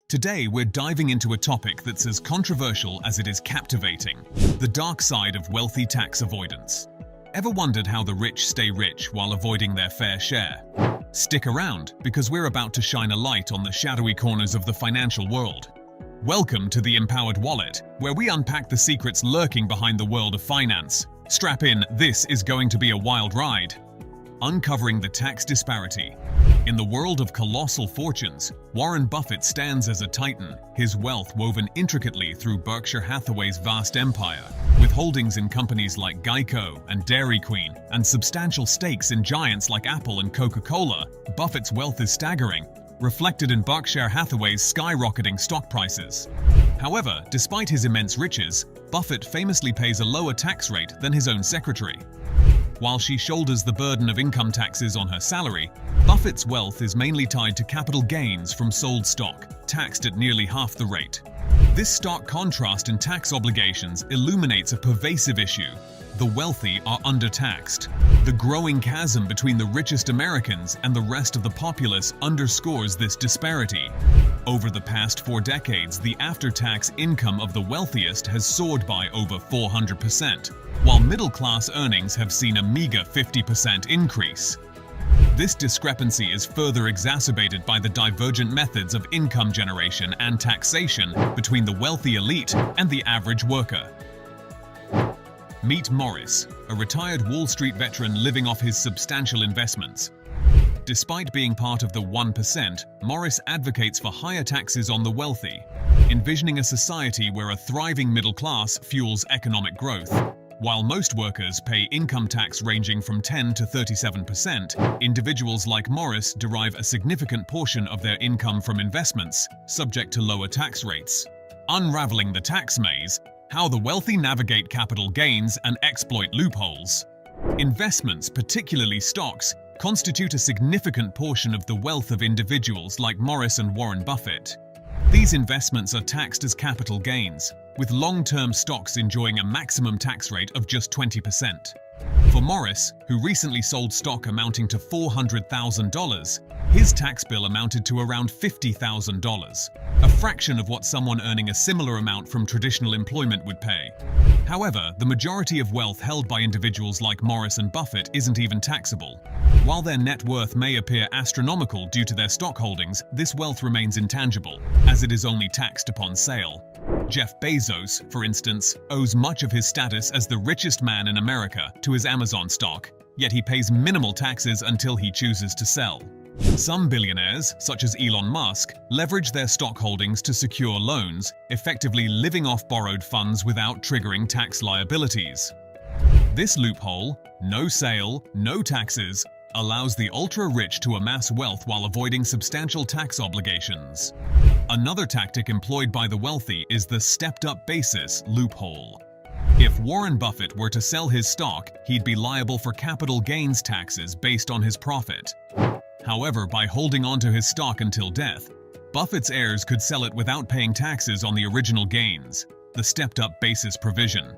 Today, we're diving into a topic that's as controversial as it is captivating: the dark side of wealthy tax avoidance. Ever wondered how the rich stay rich while avoiding their fair share? Stick around, because we're about to shine a light on the shadowy corners of the financial world. Welcome to The Empowered Wallet, where we unpack the secrets lurking behind the world of finance. Strap in, this is going to be a wild ride. Uncovering the tax disparity. In the world of colossal fortunes, Warren Buffett stands as a titan, his wealth woven intricately through Berkshire Hathaway's vast empire. With holdings in companies like Geico and Dairy Queen, and substantial stakes in giants like Apple and Coca-Cola, Buffett's wealth is staggering, reflected in Berkshire Hathaway's skyrocketing stock prices. However, despite his immense riches, Buffett famously pays a lower tax rate than his own secretary. While she shoulders the burden of income taxes on her salary, Buffett's wealth is mainly tied to capital gains from sold stock, taxed at nearly half the rate. This stark contrast in tax obligations illuminates a pervasive issue: the wealthy are undertaxed. The growing chasm between the richest Americans and the rest of the populace underscores this disparity. Over the past 4 decades, the after-tax income of the wealthiest has soared by over 400%, while middle-class earnings have seen a meager 50% increase. This discrepancy is further exacerbated by the divergent methods of income generation and taxation between the wealthy elite and the average worker. Meet Morris, a retired Wall Street veteran living off his substantial investments. Despite being part of the 1%, Morris advocates for higher taxes on the wealthy, envisioning a society where a thriving middle class fuels economic growth. While most workers pay income tax ranging from 10 to 37%, individuals like Morris derive a significant portion of their income from investments, subject to lower tax rates. Unraveling the tax maze: how the wealthy navigate capital gains and exploit loopholes. Investments, particularly stocks, constitute a significant portion of the wealth of individuals like Morris and Warren Buffett. These investments are taxed as capital gains, with long-term stocks enjoying a maximum tax rate of just 20%. For Morris, who recently sold stock amounting to $400,000, his tax bill amounted to around $50,000, a fraction of what someone earning a similar amount from traditional employment would pay. However, the majority of wealth held by individuals like Morris and Buffett isn't even taxable. While their net worth may appear astronomical due to their stock holdings, this wealth remains intangible, as it is only taxed upon sale. Jeff Bezos, for instance, owes much of his status as the richest man in America to his Amazon stock, yet he pays minimal taxes until he chooses to sell. Some billionaires, such as Elon Musk, leverage their stock holdings to secure loans, effectively living off borrowed funds without triggering tax liabilities. This loophole, no sale, no taxes, allows the ultra-rich to amass wealth while avoiding substantial tax obligations. Another tactic employed by the wealthy is the stepped-up basis loophole. If Warren Buffett were to sell his stock, he'd be liable for capital gains taxes based on his profit. However, by holding onto his stock until death, Buffett's heirs could sell it without paying taxes on the original gains, the stepped-up basis provision.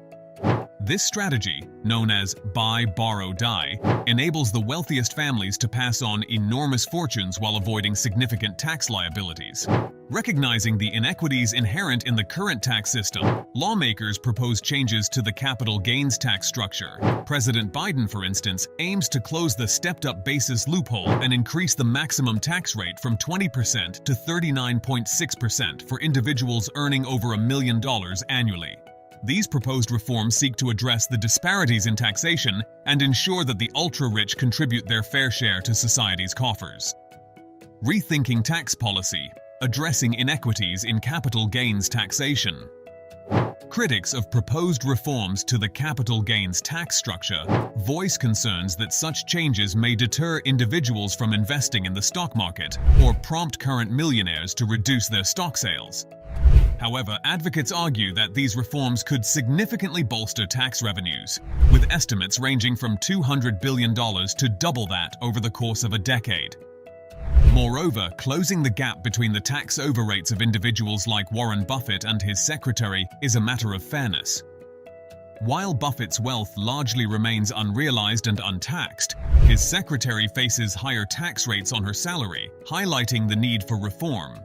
This strategy, known as buy, borrow, die, enables the wealthiest families to pass on enormous fortunes while avoiding significant tax liabilities. Recognizing the inequities inherent in the current tax system, lawmakers propose changes to the capital gains tax structure. President Biden, for instance, aims to close the stepped-up basis loophole and increase the maximum tax rate from 20% to 39.6% for individuals earning over $1 million annually. These proposed reforms seek to address the disparities in taxation and ensure that the ultra-rich contribute their fair share to society's coffers. Rethinking tax policy, addressing inequities in capital gains taxation. Critics of proposed reforms to the capital gains tax structure voice concerns that such changes may deter individuals from investing in the stock market or prompt current millionaires to reduce their stock sales. However, advocates argue that these reforms could significantly bolster tax revenues, with estimates ranging from $200 billion to double that over the course of a decade. Moreover, closing the gap between the tax overrates of individuals like Warren Buffett and his secretary is a matter of fairness. While Buffett's wealth largely remains unrealized and untaxed, his secretary faces higher tax rates on her salary, highlighting the need for reform.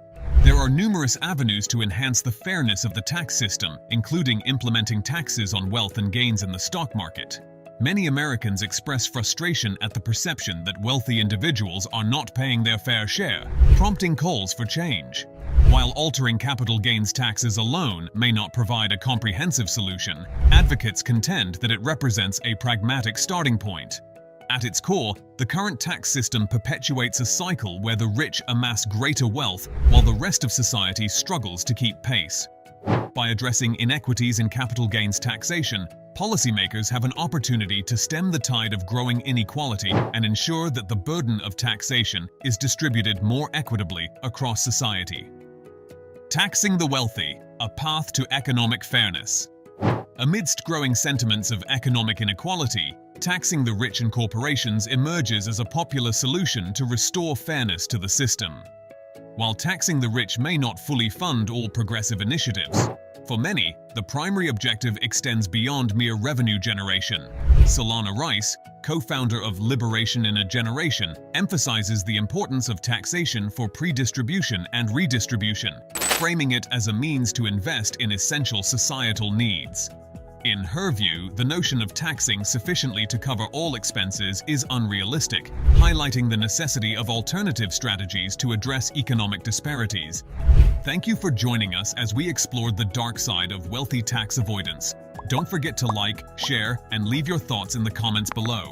There are numerous avenues to enhance the fairness of the tax system, including implementing taxes on wealth and gains in the stock market. Many Americans express frustration at the perception that wealthy individuals are not paying their fair share, prompting calls for change. While altering capital gains taxes alone may not provide a comprehensive solution, advocates contend that it represents a pragmatic starting point. At its core, the current tax system perpetuates a cycle where the rich amass greater wealth while the rest of society struggles to keep pace. By addressing inequities in capital gains taxation, policymakers have an opportunity to stem the tide of growing inequality and ensure that the burden of taxation is distributed more equitably across society. Taxing the wealthy, a path to economic fairness. Amidst growing sentiments of economic inequality, taxing the rich and corporations emerges as a popular solution to restore fairness to the system. While taxing the rich may not fully fund all progressive initiatives, for many, the primary objective extends beyond mere revenue generation. Solana Rice, co-founder of Liberation in a Generation, emphasizes the importance of taxation for pre-distribution and redistribution, framing it as a means to invest in essential societal needs. In her view, the notion of taxing sufficiently to cover all expenses is unrealistic, highlighting the necessity of alternative strategies to address economic disparities. Thank you for joining us as we explored the dark side of wealthy tax avoidance. Don't forget to like, share, and leave your thoughts in the comments below.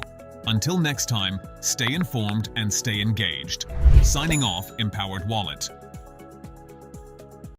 Until next time, stay informed and stay engaged. Signing off, Empowered Wallet.